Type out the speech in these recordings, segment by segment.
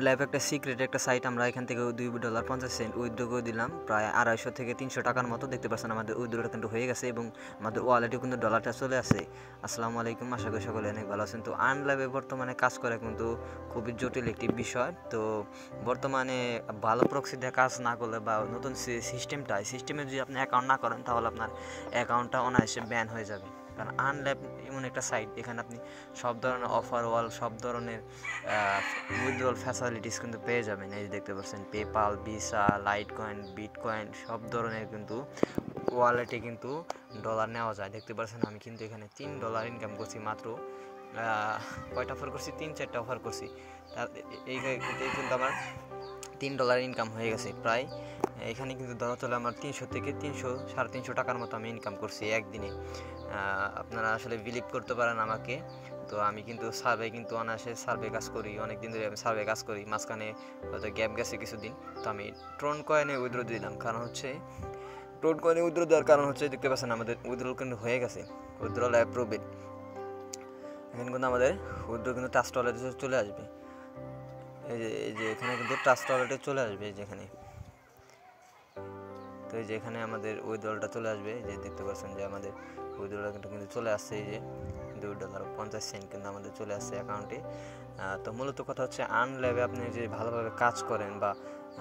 Lab একটা secret একটা site. আমরা এখান থেকে $2.50 উইথড্র করে দিলাম, প্রায় 250 থেকে 300 টাকার মতো। দেখতে পাচ্ছেন আমাদের উইথড্রটা কিন্তু হয়ে গেছে এবং আমাদের ওয়ালেটেও কিন্তু ডলারটা চলে আসে। আসসালামু আলাইকুম, আশা করি সকলে অনেক ভালো আছেন। তো আর্ন ল্যাবে বর্তমানে কাজ করা কিন্তু খুবই জটিল একটি বিষয়। তো বর্তমানে ভালো প্রক্সি দিয়ে কাজ না করলে বা নতুন সিস্টেমে যদি আপনি অ্যাকাউন্ট না করেন, তাহলে আপনার অ্যাকাউন্টটা অনায়াসে ব্যান হয়ে যাবে। কারণ আর্ন ল্যাব এমন একটা সাইট, এখানে আপনি সব ধরনের অফার সব ধরনের উইথড্রল ফ্যাসিলিটিস কিন্তু পেয়ে যাবেন। এই যে দেখতে পাচ্ছেন PayPal, visa, light coin, bitcoin সব ধরনের কিন্তু ওয়ালেটে কিন্তু ডলার নেওয়া যায়। দেখতে পাচ্ছেন আমি কিন্তু এখানে $3 ইনকাম করছি মাত্র। কয়টা অফার করছি? 3-4টা অফার করছি। এই কিন্তু আমার $3 ইনকাম হয়ে গেছে প্রায়। এখানে কিন্তু ধরা চলে আমার 300 থেকে 300-350 টাকার মতো আমি ইনকাম করছি একদিনে। আপনারা আসলে বিলিভ করতে পারেন আমাকে। তো আমি কিন্তু অনায়াসে সার্ভে কাজ করি, অনেক দিন ধরে আমি সার্ভে কাজ করি। মাঝখানে হয়তো গ্যাপ গেছে কিছুদিন। তো আমি ট্রন কয়েনে উইথড্র দিলাম, কারণ হচ্ছে ট্রন কয়েনে উইথড্র দেওয়ার কারণ হচ্ছে দেখতে পাচ্ছেন আমাদের উইথড্রল কিন্তু হয়ে গেছে, উইথড্রল অ্যাপ্রুভড। এখানে কিন্তু আমাদের উইথড্র কিন্তু ট্রাস্ট ওয়ালেটে চলে আসবে। এই যে এখানে কিন্তু ট্রাস্ট ওয়ালেটে চলে আসবে যেখানে। তো এই যে এখানে আমাদের উইথড্রলটা চলে আসবে। যে দেখতে পাচ্ছেন যে আমাদের উইথড্রলটা কিন্তু চলে আসছে। এই যে $2.50 কিন্তু আমাদের চলে আসছে অ্যাকাউন্টে। তো মূলত কথা হচ্ছে আর্ন ল্যাবে আপনি যদি ভালোভাবে কাজ করেন বা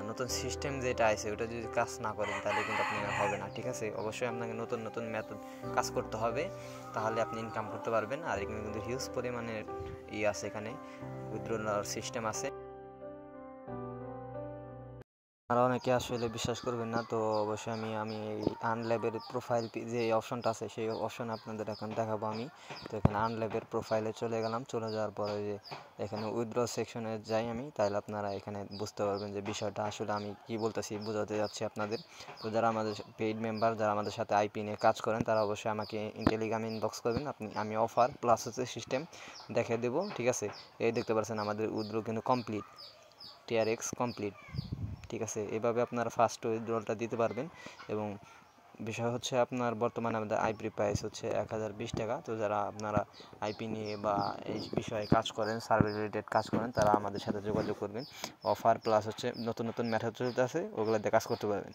নতুন সিস্টেম যেটা আছে ওটা যদি কাজ না করেন, তাহলে কিন্তু আপনি হবে না। ঠিক আছে, অবশ্যই আপনাকে নতুন মেথড কাজ করতে হবে, তাহলে আপনি ইনকাম করতে পারবেন। আর এখানে কিন্তু হিউজ পরিমাণের আছে, এখানে উইথড্রল সিস্টেম আছে। আর অনেকে আসলে বিশ্বাস করবেন না, তো অবশ্যই আমি এই আর্নল্যাবের প্রোফাইল যে অপশনটা আছে সেই অপশন আপনাদের এখন দেখাবো আমি। তো এখানে আর্নল্যাবের প্রোফাইলে চলে গেলাম। চলে যাওয়ার পরে যে এখানে উইথড্র সেকশনে যাই আমি, তাহলে আপনারা এখানে বুঝতে পারবেন যে বিষয়টা আসলে আমি কি বলতেছি, বোঝাতে যাচ্ছি আপনাদের। তো যারা আমাদের পেইড মেম্বার, যারা আমাদের সাথে আইপি নিয়ে কাজ করেন, তারা অবশ্যই আমাকে টেলিগ্রামে ইনবক্স করবেন। আমি অফার প্লাস হচ্ছে সিস্টেম দেখে দেবো। ঠিক আছে, এই দেখতে পাচ্ছেন আমাদের উইথড্র কিন্তু কমপ্লিট, TRX কমপ্লিট। ঠিক আছে, এভাবে আপনারা ফার্স্ট উইথড্রলটা দিতে পারবেন। এবং বিষয় হচ্ছে আপনার বর্তমানে আমাদের আইপি প্রাইস হচ্ছে 1020 টাকা। তো যারা আপনারা আইপি নিয়ে বা এই বিষয়ে কাজ করেন, সার্ভে রিলেটেড কাজ করেন, তারা আমাদের সাথে যোগাযোগ করবেন। অফার প্লাস হচ্ছে নতুন মেথড চলতে আছে, ওগুলোতে কাজ করতে পারবেন।